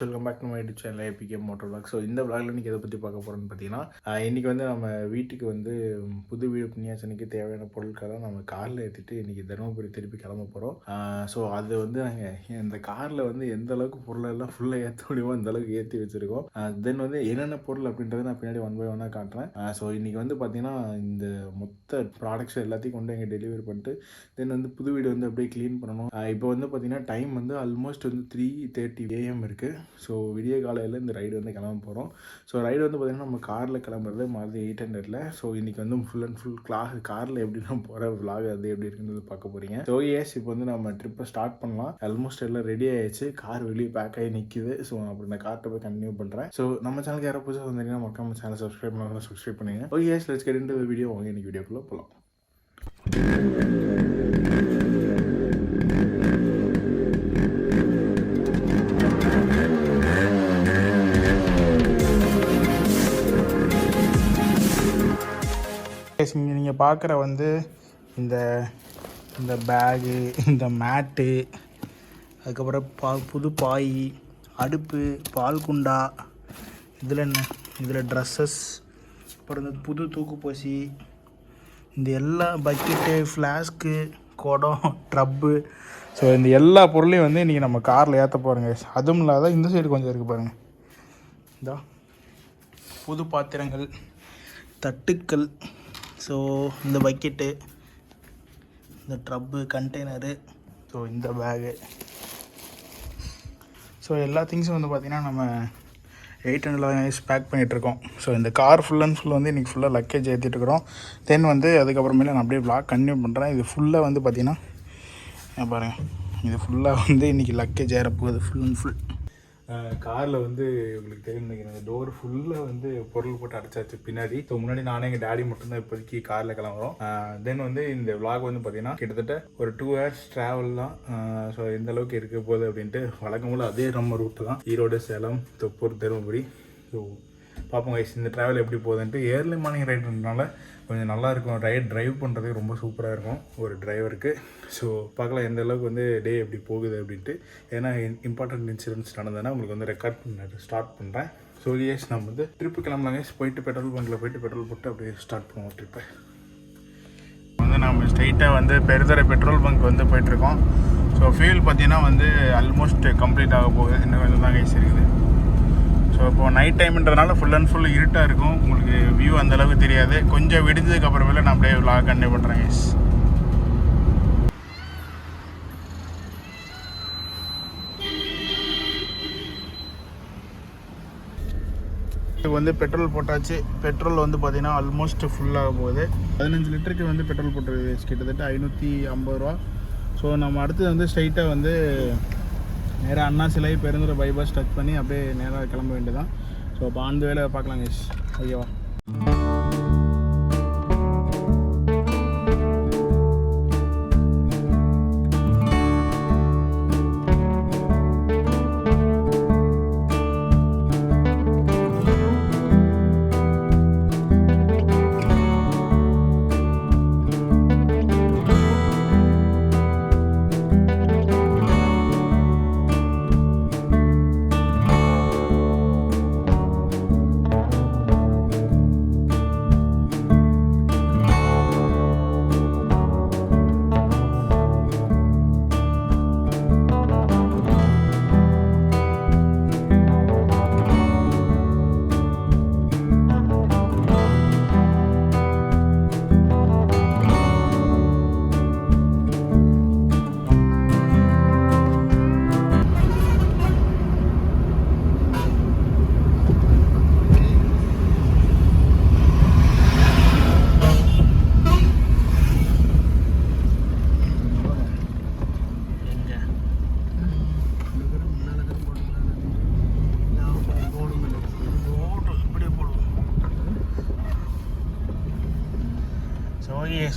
Welcome back to my YouTube channel APK motor vlog. So இந்த விளாகில் இன்றைக்கி எதை பற்றி பார்க்க போகிறோன்னு பார்த்தீங்கன்னா, இன்றைக்கி வந்து நம்ம வீட்டுக்கு வந்து புது வீடு புண்ணியாச்சனைக்கு தேவையான பொருட்களை நம்ம காரில் ஏற்றிட்டு இன்றைக்கி தருமபுரி திருப்பி கிளம்ப போகிறோம். ஸோ அது வந்து நாங்கள் இந்த காரில் வந்து எந்த அளவுக்கு பொருளெல்லாம் ஃபுல்லாக ஏற்ற முடியுமோ அந்த அளவுக்கு ஏற்றி வச்சுருக்கோம். தென் வந்து என்னென்ன பொருள் அப்படின்றத நான் பின்னாடி ஒன் பை ஒன்னாக காட்டுறேன். ஸோ இன்றைக்கி வந்து பார்த்திங்கன்னா இந்த மொத்த ப்ராடக்ட்ஸ் எல்லாத்தையும் கொண்டு எங்கள் டெலிவரி பண்ணிட்டு தென் வந்து புது வீடு வந்து அப்படியே க்ளீன் பண்ணணும். இப்போ வந்து பார்த்திங்கன்னா டைம் வந்து ஆல்மோஸ்ட் வந்து 3:30 AM இருக்குது. ஸோ விடிய காலையில் இந்த ரைடு வந்து கிளம்ப போகிறோம். ஸோ ரைடு வந்து பார்த்திங்கன்னா நம்ம காரில் கிளம்புறது மாதிரி 800. ஸோ இன்றைக்கி வந்து ஃபுல் அண்ட் ஃபுல் காரில் எப்படி நான் போகிற விலாக் அது எப்படி இருக்குன்னு பார்க்க போகிறீங்க. ஸோ எஸ் இப்போ வந்து நம்ம ட்ரிப்பை ஸ்டார்ட் பண்ணலாம். ஆல்மோஸ்ட் எல்லாம் ரெடி ஆகிடுச்சு. கார் வெளியே பேக் ஆகி நிற்கிது. ஸோ அப்படி நான் கார்ட்டை போய் கண்டினியூ பண்ணுறேன். ஸோ நம்ம சேனலுக்கு யாராவது புதுசாக வந்தீங்கன்னா மறக்காம சேனல் சப்ஸ்கிரைப் பண்ணுங்கள். Okay yes let's get into the video. வாங்க இன்னைக்கு வீடியோக்குள்ளே போகலாம். நீங்கள் பார்க்குற வந்து இந்த பேகு, இந்த மேட்டு, அதுக்கப்புறம் புது பாய், அடுப்பு, பால் குண்டா, இதில் ட்ரெஸ்ஸஸ், அப்புறம் இந்த புது தூக்குப்போசி, இந்த எல்லா பக்கெட்டு, ஃப்ளாஸ்க்கு, குடம், ட்ரப்பு, ஸோ இந்த எல்லா பொருளையும் வந்து இன்றைக்கி நம்ம காரில் ஏற்ற போகிறோங்க. அதுவும் இல்லாத இந்த சைடு கொஞ்சம் இருக்குது பாருங்கள். இதா புது பாத்திரங்கள், தட்டுக்கள், ஸோ இந்த பக்கெட்டு, இந்த ட்ரப்பு, கண்டெய்னரு, ஸோ இந்த பேகு, ஸோ எல்லா திங்ஸும் வந்து பார்த்திங்கன்னா நம்ம 800 பேக் பண்ணிகிட்ருக்கோம். ஸோ இந்த கார் ஃபுல் அண்ட் ஃபுல் வந்து இன்றைக்கி ஃபுல்லாக லக்கேஜ் ஏற்றிட்டுருக்குறோம். தென் வந்து அதுக்கப்புறமேல நான் அப்படியே விளாக் கண்டினியூ பண்ணுறேன். இது ஃபுல்லாக வந்து பார்த்திங்கன்னா பாருங்கள், இது ஃபுல்லாக வந்து இன்றைக்கி லக்கேஜ் ஏறப்போகுது ஃபுல் அண்ட் ஃபுல். காரில் வந்து உங்களுக்கு தெரியும் நினைக்கிறேன், டோர் ஃபுல்லாக வந்து பொருள் போட்டு அடைச்சாச்சு பின்னாடி. ஸோ முன்னாடி நானே எங்கள் டேடி மட்டும்தான் இப்போதைக்கு காரில் கிளம்புறோம். தென் வந்து இந்த விளாக் வந்து பார்த்தீங்கன்னா கிட்டத்தட்ட ஒரு 2 hours ட்ராவல் தான். ஸோ எந்த அளவுக்கு இருக்க போகுது அப்படின்ட்டு வழக்கம் போல் அதே நம்ம ரூட்டு தான், ஈரோடு, சேலம், தொப்பூர், தருமபுரி. ஸோ பார்ப்போம் கைஸ் இந்த ட்ராவல் எப்படி போகுதுன்ட்டு. ஏர்லி மார்னிங் ரைடுன்றனால கொஞ்சம் நல்லாயிருக்கும். ட்ரைவ் பண்ணுறதுக்கு ரொம்ப சூப்பராக இருக்கும் ஒரு டிரைவருக்கு. ஸோ பார்க்கலாம் எந்த அளவுக்கு வந்து டே எப்படி போகுது அப்படின்ட்டு. ஏன்னா இம்பார்ட்டன்ட் இன்சிடென்ட்ஸ் நடந்ததுன்னா உங்களுக்கு வந்து ரெக்கார்ட் பண்ண ஸ்டார்ட் பண்ணுறேன். ஸோ எஸ் நம்ம வந்து ட்ரிப்பு கிளம்பலாங்க. போயிட்டு பெட்ரோல் பங்கில் போயிட்டு பெட்ரோல் போட்டு அப்படியே ஸ்டார்ட் பண்ணுவோம் ட்ரிப்பை. வந்து நம்ம ஸ்ட்ரைட்டாக வந்து பெருதரை பெட்ரோல் பங்க் வந்து போயிட்டுருக்கோம். ஸோ ஃபியூல் பார்த்தீங்கன்னா வந்து ஆல்மோஸ்ட் கம்ப்ளீட் ஆக போகுது. இன்னும் கொஞ்சம் தான் கைஸ் இருக்குது. ஸோ இப்போது நைட் டைம்ன்றதுனால ஃபுல் அண்ட் ஃபுல் இருட்டாக இருக்கும். உங்களுக்கு வியூ அந்தளவுக்கு தெரியாது. கொஞ்சம் விடிஞ்சதுக்கு அப்புறமேல நான் அப்படியே விளாக் கண்டினியூ பண்ணுறேன் கைஸ். இப்போ வந்து பெட்ரோல் போட்டாச்சு. பெட்ரோல் வந்து பார்த்திங்கன்னா ஆல்மோஸ்ட் ஃபுல்லாக போகுது. 15 லிட்டருக்கு வந்து பெட்ரோல் போட்டுருது கிட்டத்தட்ட 550 ரூபா. ஸோ நம்ம அடுத்து வந்து ஸ்ட்ரைட்டாக வந்து நேராக அண்ணா சிலை பெருந்துறை பைபாஸ் டச் பண்ணி அப்படியே நேராக கிளம்ப வேண்டியதான். ஸோ அப்போ அந்த வேலை பார்க்கலாம் கைஸ். ஓகேவா?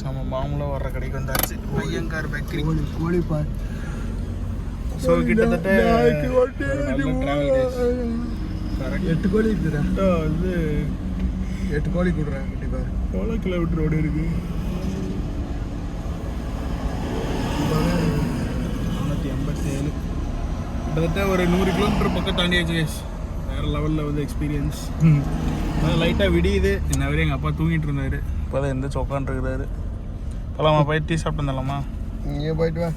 நம்ம மாமூலாக வர்ற கடைக்கு வந்தாச்சு. ஐயங்கார் பேக்கரி கோழிப்பார். ஸோ கிட்டத்தட்ட 8 கோழி இருக்குதுடா. இது 8 கோழி கொடுறேன். கண்டிப்பாக எவ்வளோ கிலோமீட்டர் ஓடி இருக்கு? 487. கிட்டத்தட்ட ஒரு 100 கிலோமீட்டர் பக்கம் தாண்டியாச்சு கேஸ். வேறு லெவலில் வந்து எக்ஸ்பீரியன்ஸ். அதான் லைட்டாக விடியுது. இன்ன வரையும் எங்கள் அப்பா தூங்கிட்டு இருந்தார். இப்போ தான் எந்த உட்காந்துருக்குறாரு. போலாமா போய் டீ சாப்பிட்டு வந்துடலாமா? நீங்கள் போயிட்டு வா,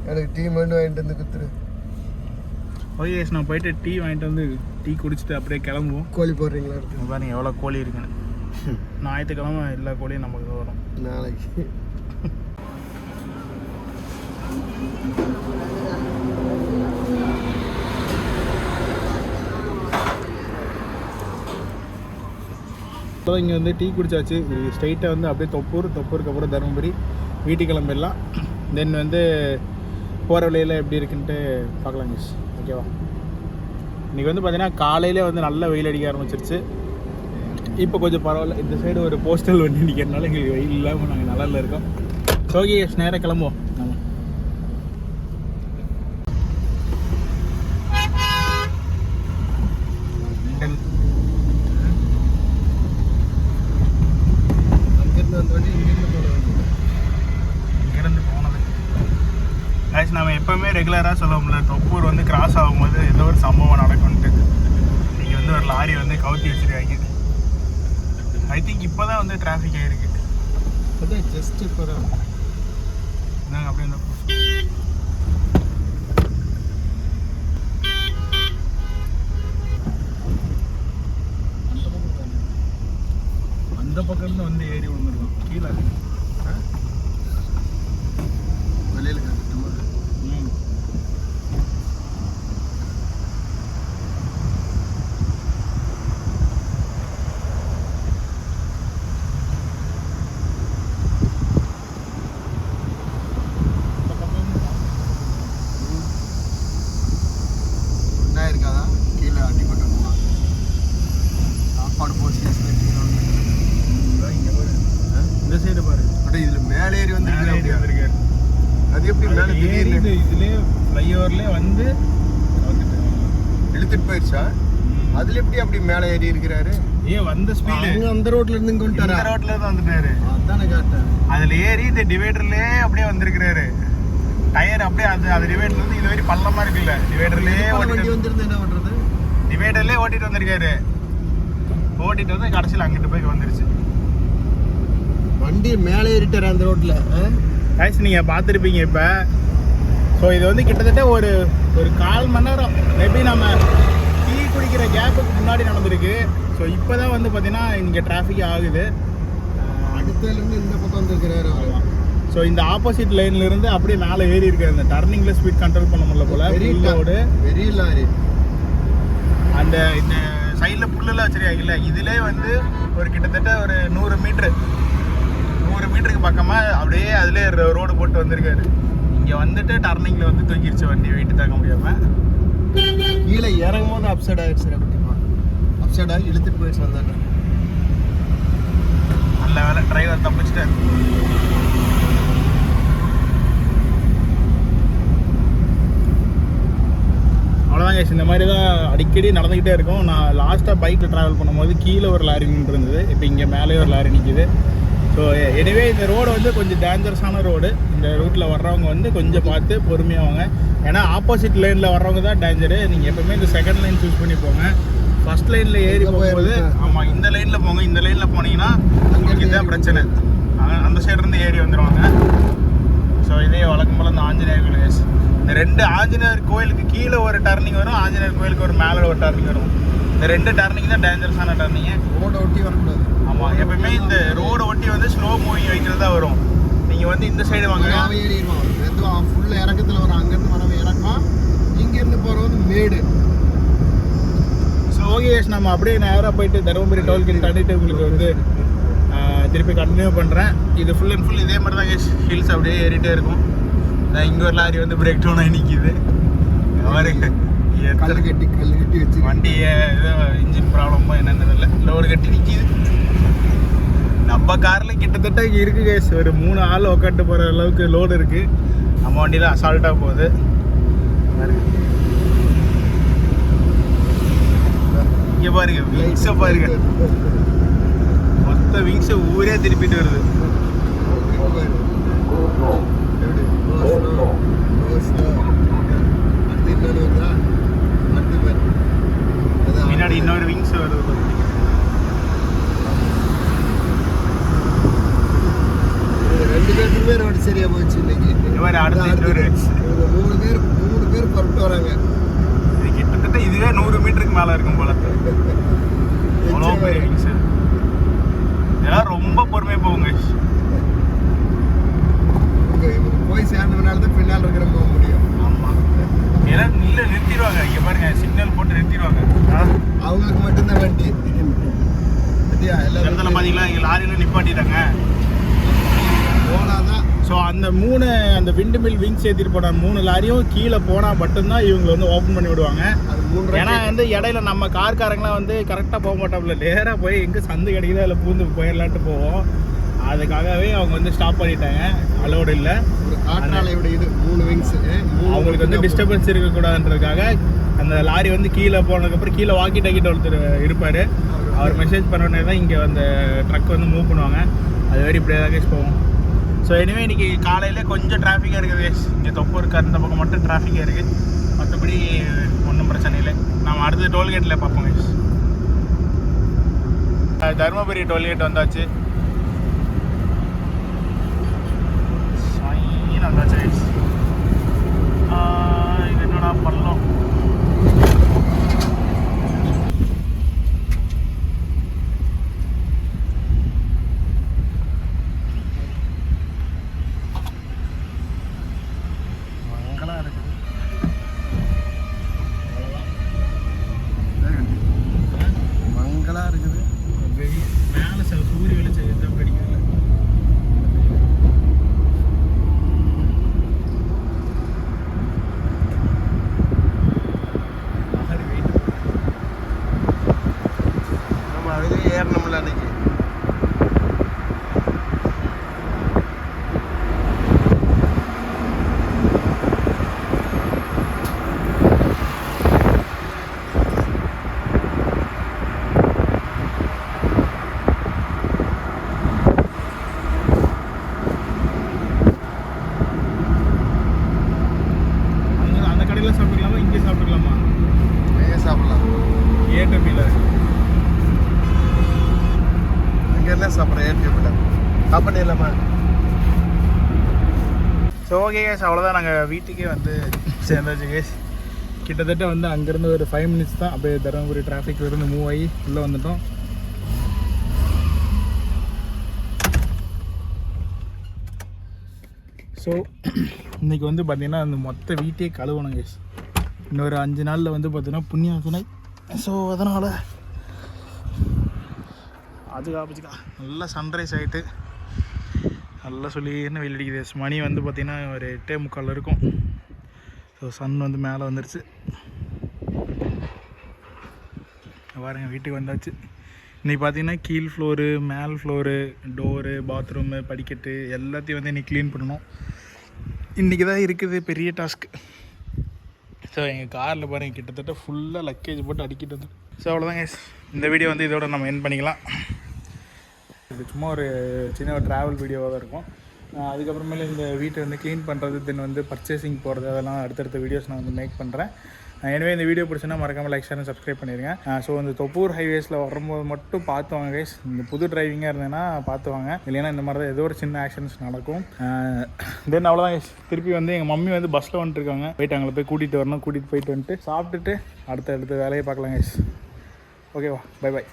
எனக்கு டீ மட்டும் வாங்கிட்டு வந்து கொடுத்துரு. ஓகே கேஸ், நான் போயிட்டு டீ வாங்கிட்டு வந்து டீ குடிச்சிட்டு அப்படியே கிளம்புவோம். கோழி போடுறீங்களா? இருக்கு பாருங்க எவ்வளோ கோழி இருக்குன்னு. ஞாயிற்றுக்கிழமை எல்லா கோழியும் நமக்கு தான் வரும் நாளைக்கு. இங்கே வந்து டீ குடிச்சாச்சு. ஸ்ட்ரைட்டாக வந்து அப்படியே தொப்பூருக்கு அப்புறம் தருமபுரி வீட்டுக்கு கிளம்பிடலாம். தென் வந்து போகிற வழியில் எப்படி இருக்குன்ட்டு பார்க்கலாம் மிஸ். ஓகேவா? இன்றைக்கி வந்து பார்த்தீங்கன்னா காலையிலே வந்து நல்ல வெயில் அடிக்க ஆரம்பிச்சிருச்சு. இப்போ கொஞ்சம் பரவாயில்ல. இந்த சைடு ஒரு போஸ்டல் வண்டி நிற்கிறனால எங்களுக்கு வெயில் இல்லாமல் நாங்கள் நல்லா இருக்கோம். ஓகே, நேராக கிளம்புவோம். ஆமாம், இங்கேருந்து போனது ஆக்சுவலி நம்ம எப்போவுமே ரெகுலராக சொல்லுவோம்ல, தொப்பூர் வந்து கிராஸ் ஆகும்போது ஏதோ ஒரு சம்பவம் நடக்கும்ட்டு. இன்றைக்கி வந்து ஒரு லாரி வந்து கவுத்தி வச்சுருக்காங்க. ஐ திங்க் இப்போ தான் வந்து டிராஃபிக் ஆகிருக்கு. அதான் ஜஸ்ட் இப்போ தான் நாங்கள் அப்படியே இந்த அந்த பக்கம்லேருந்து வந்து ஏறி விழுந்துருக்கோம் கீழே. வெளியில் இருக்காதா? கீழே அடிப்பட்டோம்னா சாப்பாடு போட்டு இந்த சைடு பாரு. பட் இதில் மேலே ஏறி வந்திருக்காரு. அது எப்படி மேலே திடீர்னு இதுலேயே ஃப்ளைஓவர்லேயே வந்து இழுத்துட்டு போயிடுச்சா? அதில் எப்படி அப்படி மேலே ஏறி இருக்கிறாரு? வந்த ஸ்பீடு அந்த ரோட்ல இருந்து இங்கே வந்துட்டாரு. இந்த ரோட்ல இருந்து வந்துட்டாரு. அதானே காட்டேன். அதில் ஏறி இந்த டிவைடர்லேயே அப்படியே வந்திருக்கிறாரு. டயர் அப்படியே அது டிவைடர்ல இருந்து இது வரைக்கும் பள்ளமா இருக்குல்ல, டிவைடர்லேயே வண்டி வந்துருந்து என்ன பண்றது? டிவைடர்லேயே ஓட்டிட்டு வந்திருக்காரு. ஓட்டிட்டு வந்து கடைசியில் அங்கிட்டு போய் வந்துருச்சு. வண்டி மேலே ஏறிட்டாரு அந்த ரோட்ல. ஆக்சுவலி நீங்கள் பார்த்துருப்பீங்க இப்போ. ஸோ இது வந்து கிட்டத்தட்ட ஒரு 1/4 மணி நேரம் மேபி நம்ம டீ குடிக்கிற கேப்புக்கு முன்னாடி நடந்திருக்கு. ஸோ இப்போ தான் வந்து பார்த்தீங்கன்னா இங்கே டிராஃபிக் ஆகுது. அடுத்ததுலேருந்து இந்த பக்கம் வந்துருக்கிறாரு. ஸோ இந்த ஆப்போசிட் லைன்லேருந்து அப்படியே மேலே ஏறி இருக்காரு. அந்த டர்னிங்கில் ஸ்பீட் கண்ட்ரோல் பண்ண முடியல போல். புல்லோடு பெரிய லாரி அந்த இந்த சைடில் புல்லெல்லாம் வச்சிருக்காங்கல்ல, இதிலே வந்து ஒரு கிட்டத்தட்ட ஒரு 100 மீட்டருக்கு பக்கமாக அப்படியே அதிலே ரோடு போட்டு வந்திருக்காரு. இங்கே வந்துட்டு டர்னிங்கில் வந்து தூக்கிடுச்சு வண்டி, வெயிட்டு தாக்க முடியாமல். கீழே இறங்கும் போது அப்சைட் ஆகிடுச்சு. அப்சைட் ஆகி இழுத்துட்டு போயிடுச்சு. வந்தாங்க. நல்ல வேலை டிரைவர் தப்பிச்சிட்டாரு. அவ்வளோதான் கேஸ். இந்த மாதிரி தான் அடிக்கடி நடந்துக்கிட்டே இருக்கும். நான் லாஸ்ட்டாக பைக்கில் ட்ராவல் பண்ணும்போது கீழே ஒரு லாரி நின்று இருந்தது. இப்போ இங்கே மேலே ஒரு லாரி நிற்கிது. ஸோ எனிவே இந்த ரோடு வந்து கொஞ்சம் டேஞ்சரஸான ரோடு. இந்த ரூட்டில் வர்றவங்க வந்து கொஞ்சம் பார்த்து பொறுமையாக வாங்க. ஏன்னா ஆப்போசிட் லைனில் வர்றவங்க தான் டேஞ்சரு. நீங்கள் எப்போவுமே இந்த செகண்ட் லைன் சூஸ் பண்ணி போங்க. ஃபஸ்ட் லைனில் ஏறி போகும்போது ஆமாம் இந்த லைனில் போங்க. இந்த லைனில் போனீங்கன்னா உங்களுக்கு தான் பிரச்சனை. அந்த சைட்லேருந்து ஏறி வந்துடுவாங்க. ஸோ இதே வழக்கம் போல் இந்த ஆஞ்சநேயர் கோயில், இந்த 2 ஆஞ்சநேயர் கோயிலுக்கு கீழே ஒரு டர்னிங் வரும், ஆஞ்சநேயர் கோயிலுக்கு ஒரு மேலே ஒரு டர்னிங் வரும். இந்த 2 டர்னிங் தான் டேஞ்சரஸான டர்னிங்கு. ரோடை ஒட்டி வரக்கூடாது. ஆமாம், எப்பவுமே இந்த ரோடை ஒட்டி வந்து ஸ்லோ மூவிங் வைக்கிறது தான் வரும். நீங்கள் வந்து இந்த சைடு வாங்க. ஏறிடுவான் மெதுவாக ஃபுல்லாக இறக்கத்தில் வரும். அங்கேருந்து வரவன் இறக்கம், இங்கேருந்து போகிறவங்க மேடு. ஸோ ஓகே, நம்ம அப்படியே நேராக போயிட்டு தருமபுரி டோல்கேட் தாண்டிட்டு உங்களுக்கு வந்து திருப்பி கண்டினியூ பண்ணுறேன். இது ஃபுல் அண்ட் ஃபுல் இதே மாதிரி தான் கேஸ். ஹில்ஸ் அப்படியே ஏறிட்டே இருக்கும். இங்கே ஒரு லாரி வந்து பிரேக் டவுன் ஆகி நிற்கிது. கல் கட்டி வச்சு வண்டி ஏதோ இன்ஜின் ப்ராப்ளமோ என்னன்னு தெரியல, லோடு கட்டி நிற்கிது. நம்ம காரில் கிட்டத்தட்ட இருக்கு கேஸ், ஒரு 3 ஆள் உட்காந்து போகிற அளவுக்கு லோடு இருக்குது. நம்ம வண்டியில் அசால்ட்டாக போகுது. இங்கே பாருங்க, விங்ஸை பாருங்க, மொத்த விங்ஸை ஊரே திருப்பிட்டு வருது. இன்னொன்று வருதா அடுத்த பேர் பின்னாடி இன்னொரு விங்ஸ் வருது. ரெண்டு பேருக்குமே ரோடு சரியா போச்சு இன்னைக்கு. அடுத்து 3 பேர் புறப்பட்டு வராங்க. இது கிட்டத்தட்ட இதுவே 100 மீட்டருக்கு மேலே இருக்கும் போல. அவ்வளோ பெரிய விங்ஸ். இதெல்லாம் ரொம்ப பொறுமையாக போகுங்க. போய் சேர்ந்ததுனால தான் பின்னால் இருக்கிற போக முடியும். ஆமாம், எல்லாம் நிறுத்திடுவாங்க. இங்கே பாருங்க, சிக்னல் போட்டு நிறுத்திடுவாங்க. அவங்களுக்கு மட்டும்தான் வண்டி. எல்லா இடத்துல பார்த்தீங்களா, இங்கே லாரியில் நிப்பாட்டிட்டாங்க. போனாதான் ஸோ அந்த விண்டு மில் விங்ஸ் ஏற்றிட்டு போன 3 லாரியும் கீழே போனால் மட்டும்தான் இவங்க வந்து ஓப்பன் பண்ணி விடுவாங்க. ஏன்னா வந்து இடையில நம்ம கார்காரங்களாம் வந்து கரெக்டாக போக மாட்டோம்ல, நேராக போய் எங்கே சந்து கிடைக்குதோ அதில் பூந்து போயிடலான்ட்டு போவோம். அதுக்காகவே அவங்க வந்து ஸ்டாப் பண்ணிட்டாங்க, அலோடு இல்லை. ஒரு காற்றாலையோட இது 3 விங்ஸ் அவங்களுக்கு வந்து டிஸ்டர்பன்ஸ் இருக்கக்கூடாதுன்றதுக்காக அந்த லாரி வந்து கீழே போனதுக்கப்புறம் கீழே வாக்கி டாக்கிட்ட ஒருத்தர் இருப்பார். அவர் மெசேஜ் பண்ணோடனே தான் இங்கே அந்த ட்ரக் வந்து மூவ் பண்ணுவாங்க. அது வரை இப்படியே தான் கேஸ் போவோம். ஸோ இனிமேல் இன்றைக்கி காலையிலே கொஞ்சம் டிராஃபிக்காக இருக்குது. இங்கே தொப்பூருக்கு அந்த பக்கம் மட்டும் டிராஃபிக்காக இருக்குது. மற்றபடி ஒன்றும் பிரச்சனை இல்லை. நம்ம அடுத்த டோல்கேட்டில் பார்ப்போம். தருமபுரி டோல்கேட் வந்தாச்சு. வந்தாச்சு. இது என்னடா பள்ளம். ஏறணும்ல அன்னைக்கு. அந்த கடையில் சாப்பிட்டுக்கலாமா, இங்கே சாப்பிட்டுக்கலாமா? எங்கே சாப்பிடலாம்? ஏடிஎம்ல என்ன சாப்பிட்றேன் ஏடிஎம்ல சாப்பிட இல்லாமா? ஸோ ஓகே கேஸ், அவ்வளோதான். நாங்கள் வீட்டுக்கே வந்து சேர்ந்தாச்சு கேஸ். கிட்டத்தட்ட வந்து அங்கேருந்து ஒரு 5 மினிட்ஸ் தான். அப்படியே தருமபுரி டிராஃபிக்கில் இருந்து மூவ் ஆகி உள்ளே வந்துட்டோம். ஸோ இன்றைக்கி வந்து பார்த்திங்கன்னா அந்த மொத்த வீட்டையே கழுவணும் கேஸ். இன்னொரு 5 நாளில் வந்து பார்த்திங்கன்னா புண்ணியாசனை. ஸோ அதனால் அதுக்கா நல்லா சன்ரைஸ் ஆகிட்டு நல்லா சொல்லின்னு வெயில் அடிக்குது. மணி வந்து பார்த்திங்கன்னா ஒரு 8:45 இருக்கும். ஸோ சன் வந்து மேலே வந்துடுச்சு. பாருங்கள், வீட்டுக்கு வந்தாச்சு. இன்றைக்கி பார்த்திங்கன்னா கீழ் ஃப்ளோரு, மேல் ஃப்ளோரு, டோரு, பாத்ரூமு, படிக்கட்டு எல்லாத்தையும் வந்து இன்றைக்கி க்ளீன் பண்ணணும். இன்றைக்கி தான் இருக்குது பெரிய டாஸ்க். ஸோ எங்கள் காரில் பாருங்கள், கிட்டத்தட்ட ஃபுல்லாக லக்கேஜ் போட்டு அடிக்கிட்டு வந்து. ஸோ அவ்வளோதாங்க, இந்த வீடியோ வந்து இதோட நம்ம எண்ட் பண்ணிக்கலாம். இது சும்மா ஒரு சின்ன ஒரு ட்ராவல் வீடியோவாக தான் இருக்கும். அதுக்கப்புறமேல இந்த வீட்டை வந்து க்ளீன் பண்ணுறது, தென் வந்து பர்ச்சேசிங் போகிறது, அதெல்லாம் அடுத்தடுத்த வீடியோஸ் நான் வந்து மேக் பண்ணுறேன். எனவே இந்த வீடியோ பிடிச்சுன்னா மறக்காமல் லைக் ஷேர் சப்ஸ்கிரைப் பண்ணிடுங்க. ஸோ இந்த தொப்பூர் ஹைவேஸில் வரும்போது மட்டும் பார்த்து வாங்க கைஸ். இந்த புது டிரைவிங்காக இருந்தேன்னா பார்த்து வாங்க, இல்லைன்னா இந்த மாதிரி தான் ஏதோ ஒரு சின்ன ஆக்ஷன்ஸ் நடக்கும். தென் அவ்வளோதான் கைஸ். திருப்பி வந்து எங்கள் மம்மி வந்து பஸ்ஸில் வந்துட்டுருக்காங்க. போயிட்டு அவங்கள போய் கூட்டிகிட்டு வரணும். கூட்டிகிட்டு போயிட்டு வந்துட்டு சாப்பிட்டுட்டு அடுத்த வேலையை பார்க்கலாம் கைஸ். ஓகேவா, பை பாய்.